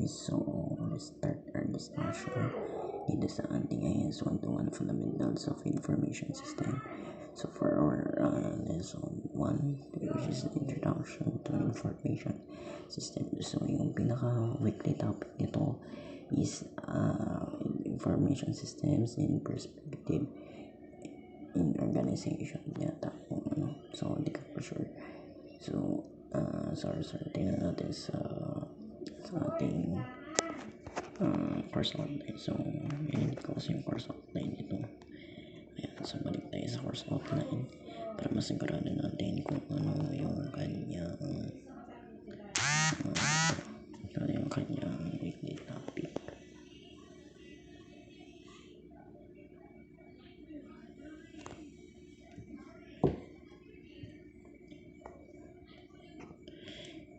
Okay, so let's start our discussion dito sa ating IS 121 Fundamentals of Information System. So for our lesson 1, which is the Introduction to Information System. So yung pinaka-weekly topic nito is Information Systems in Perspective in Organization. Yata yung so hindi ka pa sure. So sorry, tingnan natin sa ating course outline. So hindi ko kasi yung course outline ito. Ayan, so balik tayo sa course outline para masigurado natin kung ano yung kanyang weekly topic.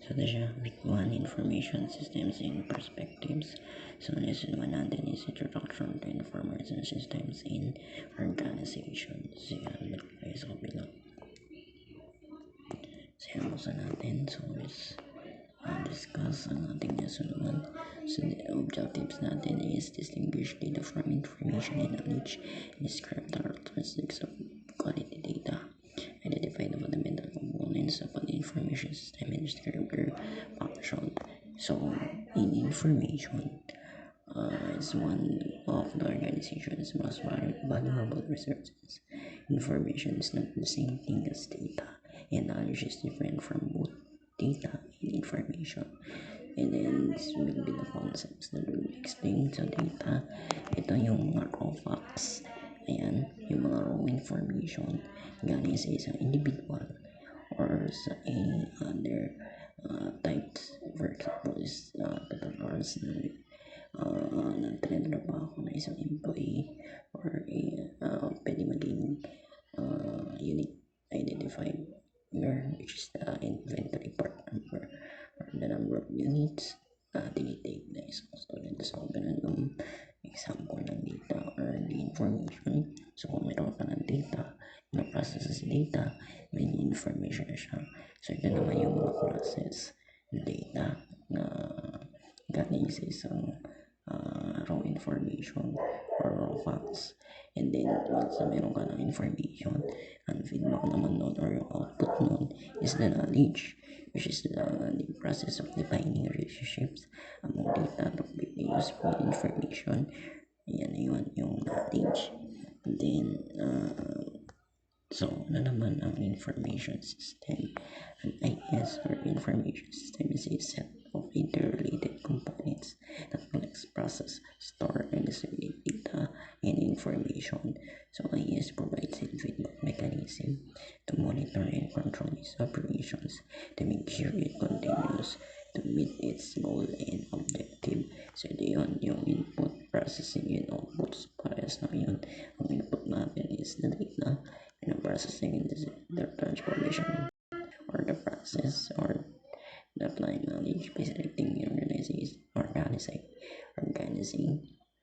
So ito siya, week 1, Information Systems in Perspectives. So lesson 1 natin is Introduction to Information Systems in Organizations. So yan, balik tayo sa kabila. So yan, buksan natin. So let's discuss ang ating lesson 1. So the objectives natin is distinguish data from information and knowledge, describe the characteristics of quality data, identify the fundamental components of an information system, and describe their function. So in information is one of the organization's most valuable resources. Information is not the same thing as data, and knowledge is different from both data and information. And then this will be the concepts that will explain sa data. Ito yung mga raw facts. Ayan, yung mga raw information galing sa isang individual or sa any other types. For example, is total hours na trabaho na isang employee or pwede maging unique identifier, which is the inventory part number or the number of units tinitake na isang student. So ganun yung example ng data or the information. So kung meron ka ng data na processes data, may information na siya. So ito naman yung mga process data na galing sa isang raw information or raw facts. And then once na meron ka ng information, ang feedback naman nun or yung output nun is the knowledge, which is the process of defining relationships among data that be used for information. Yan yun yung knowledge. And then so ano naman ang information system? An IS or information system is a set of interrelated components that collects, process, store, and disseminate data and information. So IS provides a feedback mechanism to monitor and control its operations to make sure it continues to meet its goal and objective. So ito yun, yung input, processing, and outputs. Parehas na yun. Ang input natin is the data, and the processing and the transformation or the process or the applying knowledge by selecting, organizing,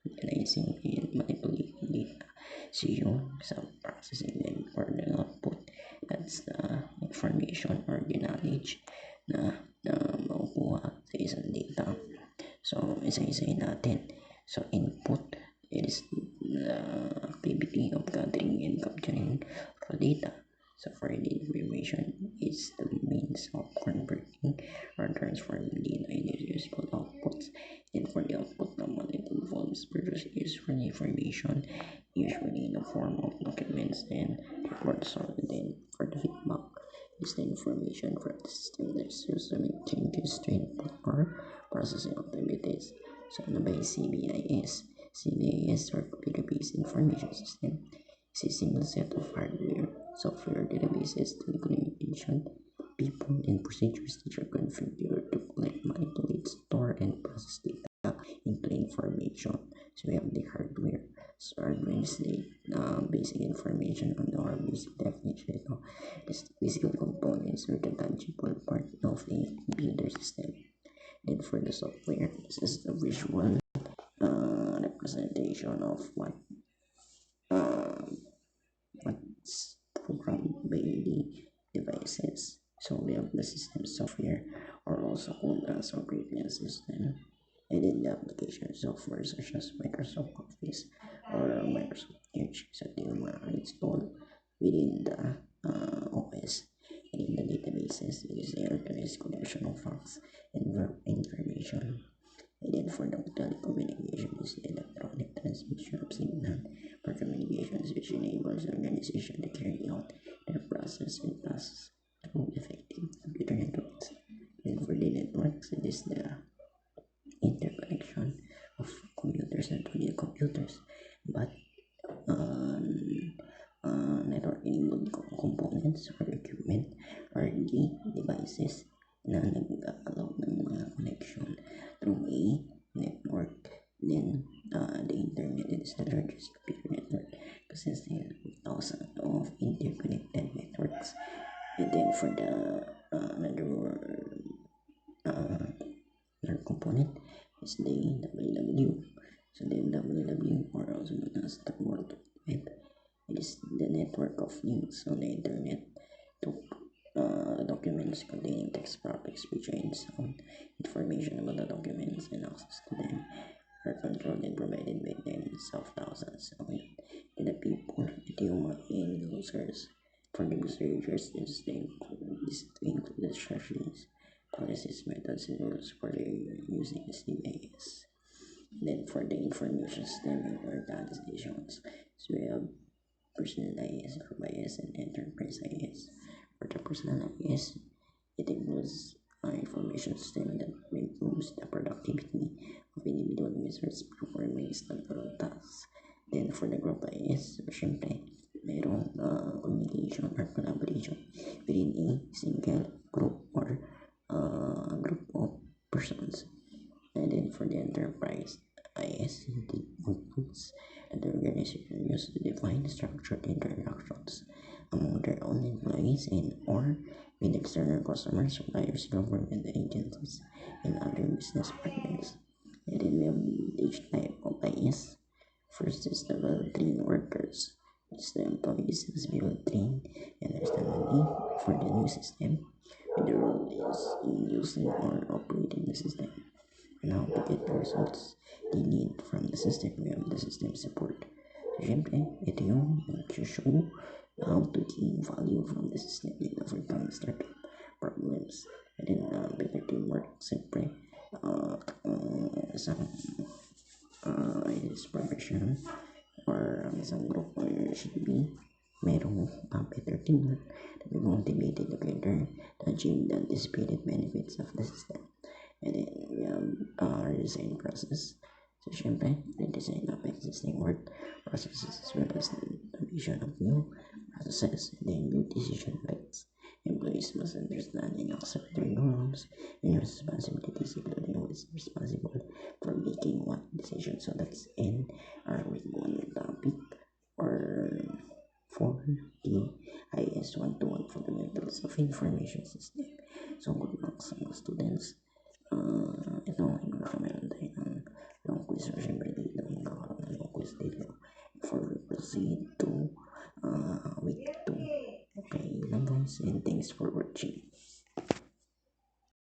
and manipulating data. So yung sa processing and for the output, that's the information or the knowledge na makukuha sa isang data. So isa-isahin natin. So input, it is the activity of gathering and capturing raw data. So for the information, is the means of converting or transforming data into useful outputs. And for the output naman, it involves produce useful information, usually in the form of documents and reports. So then for the feedback, is the information from the system that is used to make changes to input or processing activities. So ano ba yung CBIS? CBIS or Computer-Based Information System is a single set of hardware, software databases, telecommunication, people, and procedures that are configured to collect, manipulate, store, and process data into information. So we have the hardware. So hardware is the basic information on our basic definition. It's the physical components or the tangible part of a computer system. And for the software, this is the visual representation of what's programmed by the devices. So we have the system software or also called as operating system. and then the application software such as Microsoft Office or Microsoft Edge sa ating install within the OS. And in the databases, it is the authorized collection of facts and information. And then for the telecommunication is the electronic transmission of signal for communications, which enables the organization to carry out their process and tasks through effective computer networks. And for the networks, it is the interconnection of computers, not only computers, but network enabled components or equipment or the devices na nag-allow ng mga connection through a network. Then the internet is the largest computer network consisting of thousands of interconnected networks. And then for the another component is the WW. So the WW, or also known as the World Wide Web, it is the network of links on the internet to documents containing text, graphics, picture, and sound. Information about the documents and access to them are controlled and provided by tens of thousands of the people. Ito yung mga end users. For the researchers, this to include the strategies, policies, methods, and rules for the using CIS. Then for the information system and organizations, so we have personal IS, group IS, and enterprise IS. For the personal IS, it includes information system that improves the productivity of individual users performing standard tasks. Then for the group IS, syempre, mayroong communication or collaboration within a single group or group of persons. And then for the enterprise IS, it includes the organization used to define structured interactions among their own employees and or with external customers, suppliers, government agencies, and other business partners. And then we have each type of IS. First is the well-trained workers. It's the employees must be well-trained and understand the need for the new system, and the role is in using or operating the system, and how to get the results they need from the system. We have the system support. So, syempre, ito yung show how to gain value from the system and overcome startup problems. And then, better teamwork, syempre, isang is profession or isang group should be merong better teamwork to be motivated together to achieve the anticipated benefits of the system. And then we have our design process. So, syempre, the design of existing work processes as well as the addition of new processes and then new decision rights. Employees must understand and accept their new roles and responsibilities, including who is responsible for making what decision. So that's in our week one topic, or for the IS 121 Fundamentals of Information System. So good luck sa mga students. Ito meron tayo ng long quiz, or syempre dito magkakaroon ng long quiz dito before we proceed to week 2. Okay, lang guys, and thanks for watching.